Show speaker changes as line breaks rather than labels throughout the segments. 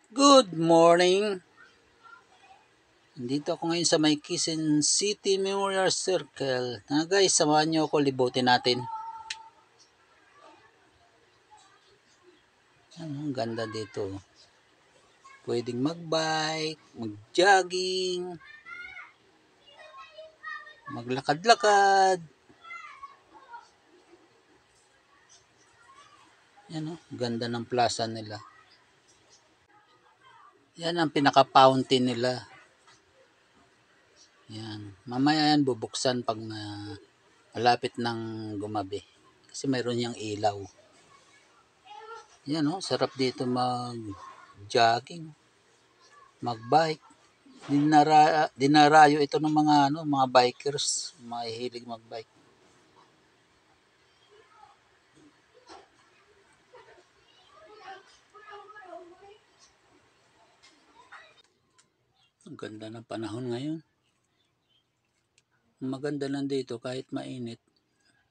Good morning! Dito ako ngayon sa may Quezon City Memorial Circle. Guys, samahan niyo ako, libutin natin. Ang ganda dito. Pwedeng mag-bike, mag-jogging, maglakad-lakad. Yan ganda ng plaza nila. Yan ang pinaka-fountain nila. Yan. Mamaya yan bubuksan pag malapit ng gumabi. Kasi mayroon yang ilaw. Yan sarap dito mag-jogging, mag-bike. Dinarayo ito ng mga bikers, mga hilig mag-bike. Ang ganda ng panahon ngayon. Ang maganda lang dito kahit mainit,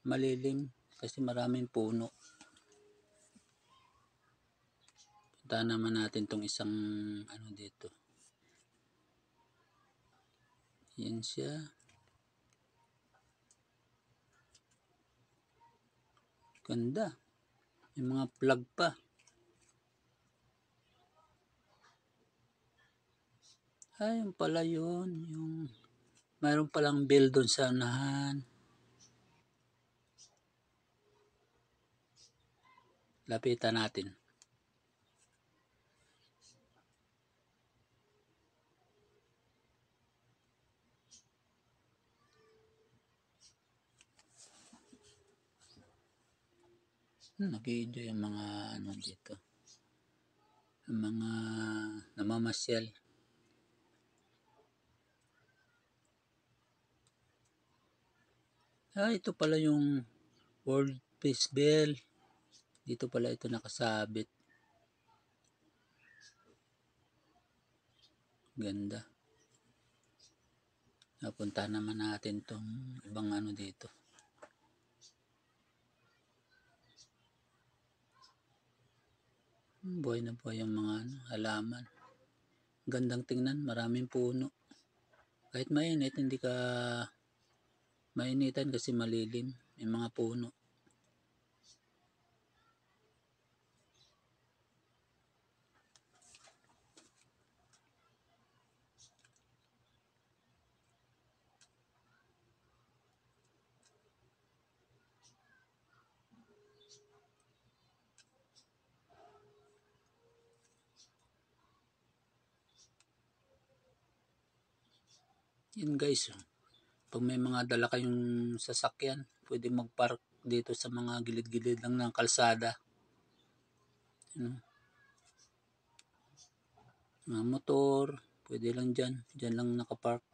malilim kasi maraming puno. Punta naman natin tong isang dito. Yan siya. Ganda. May mga plug pa. Ayun pala yun. Mayroon palang bell doon sa unahan. Lapitan natin. Nag-i-enjoy yung mga dito. Ang mga namamasyal. Ito pala yung World Peace Bell. Dito pala ito nakasabit. Ganda. Napunta naman natin tong ibang dito. Buhay na buhay yung mga halaman. Gandang tingnan, maraming puno. Kahit mainit, hindi ka mainitan kasi malilim. May mga puno. Yan guys, pag may mga dala kayong sasakyan, pwede mag-park dito sa mga gilid-gilid lang ng kalsada. Mga motor, pwede lang dyan. Dyan lang nakapark.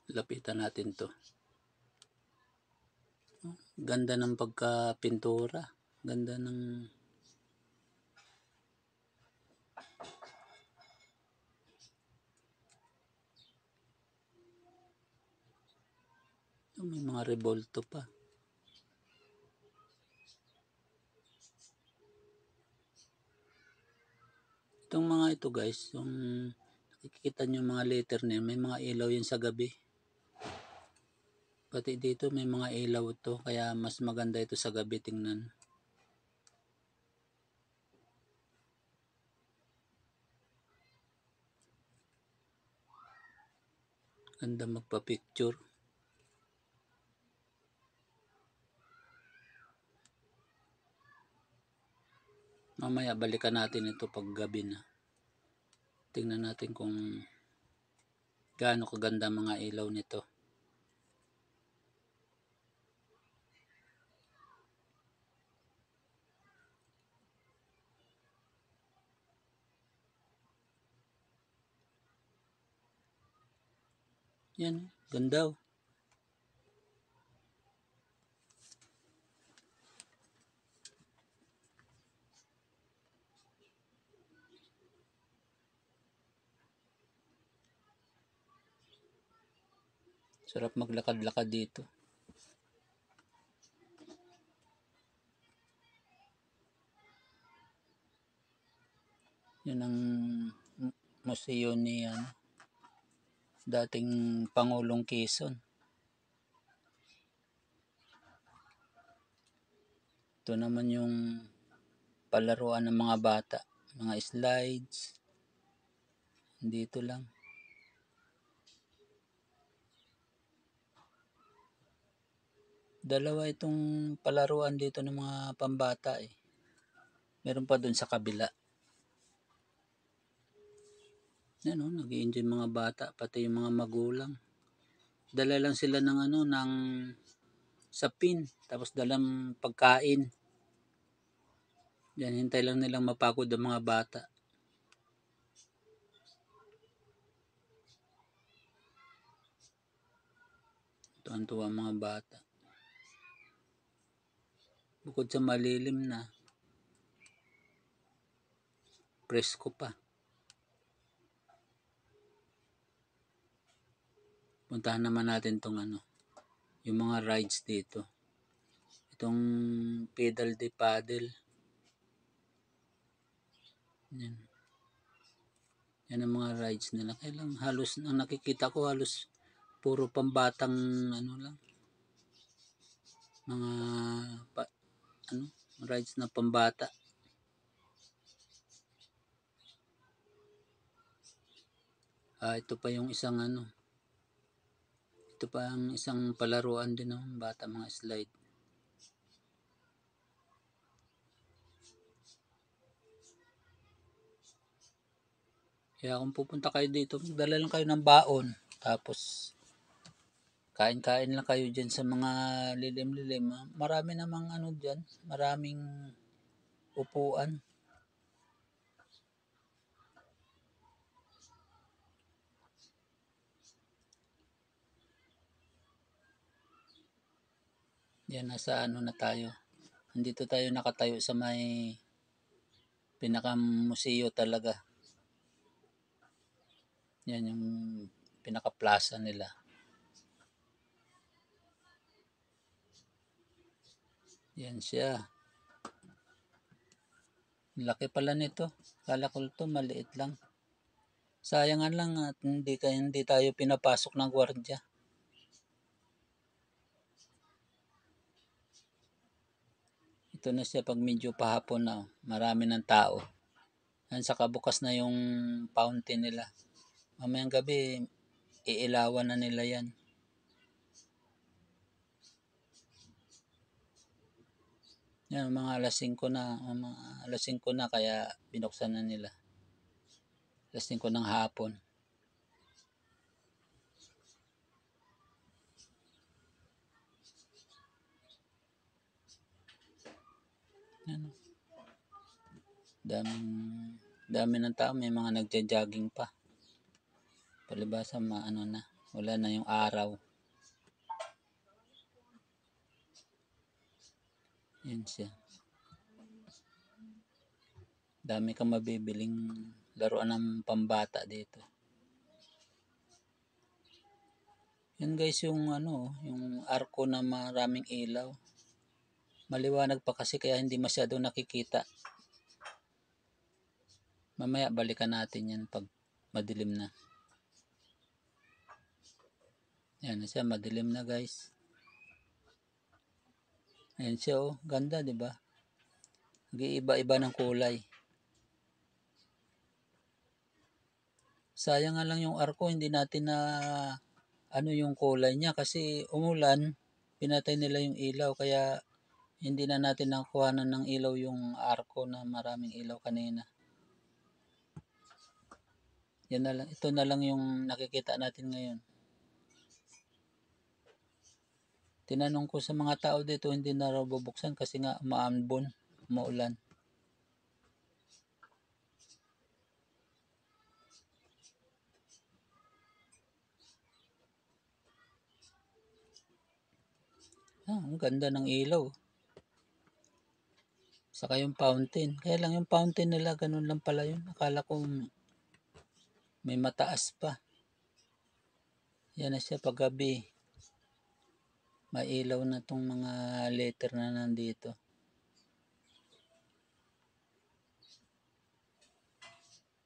Lapitan natin to. Ganda ng pagka-pintura. Ganda ng may mga revolto pa. Itong mga ito guys, yung nakikita nyo mga letter na may mga ilaw yan sa gabi. Pati dito may mga ilaw to, kaya mas maganda ito sa gabi tingnan. Ganda magpa-picture. Mamaya balikan natin ito pag gabi na. Tingnan natin kung gaano kaganda mga ilaw nito. Yan, ganda oh. Sarap maglakad-lakad dito. Yan ang museo ni dating Pangulong Quezon. Ito naman yung palaruan ng mga bata. Mga slides. Dito lang. Dalawa itong palaruan dito ng mga pambata eh. Meron pa dun sa kabila. Yan oh, nag-i-enjoy mga bata, pati yung mga magulang. Dala lang sila ng ng sapin, tapos dalang pagkain. Yan, hintay lang nilang mapagod ang mga bata. Tuwan-tuwa ang mga bata. Bukod sa malilim na, presko pa. Puntahan naman natin tong yung mga rides dito. Itong pedal de paddle. Yan. Yan ang mga rides nila. Kailang halos, ang nakikita ko halos puro pambatang lang. Mga rides na pambata. Ito pa yung isang ito pa ang isang palaruan din ng bata, mga slide. Kaya kung pupunta kayo dito, magdala lang kayo ng baon. Tapos, kain-kain lang kayo dyan sa mga lilim-lilim. Marami namang dyan. Maraming upuan. Yan, nasa na tayo. Nandito tayo nakatayo sa may pinaka-museo talaga. Yan yung pinaka-plaza nila. Yan siya. Laki pala nito. Kala ko ito maliit lang. Sayangan lang at hindi tayo pinapasok ng gwardiya. Ito na siya pag medyo pahapon na. Marami ng tao. Yan, saka bukas na yung fountain nila. Mamayang gabi, iilawan na nila yan. Yan, mga alas 5 na. Mga alas 5 na kaya binuksan na nila. Alas 5 ng hapon. Yan. Dami ng tao, may mga nagja-jogging pa. Palibasa na, wala na yung araw. Yan siya. Dami kang mabibiling laruan ng pambata dito. Yan guys yung yung arko na maraming ilaw. Maliwanag pa kasi kaya hindi masyado nakikita. Mamaya balikan natin yan pag madilim na. Yan na siya, madilim na guys. Ayan siya oh, ganda 'di ba? Nag-iiba-iba ng kulay. Sayang nga lang yung arko, hindi natin na yung kulay niya kasi umulan, pinatay nila yung ilaw kaya hindi na natin nakuhanan ng ilaw yung arko na maraming ilaw kanina. Yan na lang, ito na lang yung nakikita natin ngayon. Tinanong ko sa mga tao dito, hindi na raw bubuksan kasi nga umaambon, umuulan. Ang ganda ng ilaw. Saka yung fountain. Kaya lang yung fountain nila ganun lang pala yun. Akala ko may mataas pa. Yan na siya pag gabi. Mailaw na tong mga letter na nandito.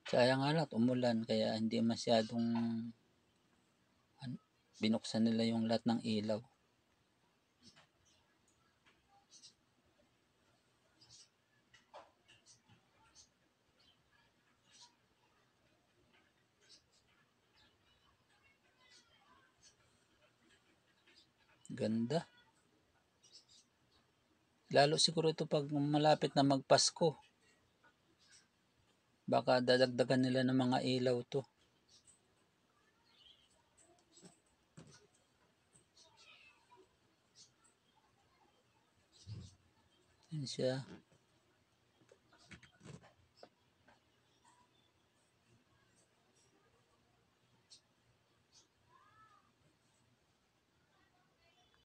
Sayang nga lang umulan kaya hindi masyadong binuksan nila yung lahat ng ilaw. Ganda. Lalo siguro ito pag malapit na magpasko. Baka dadagdagan nila ng mga ilaw to. Yan siya.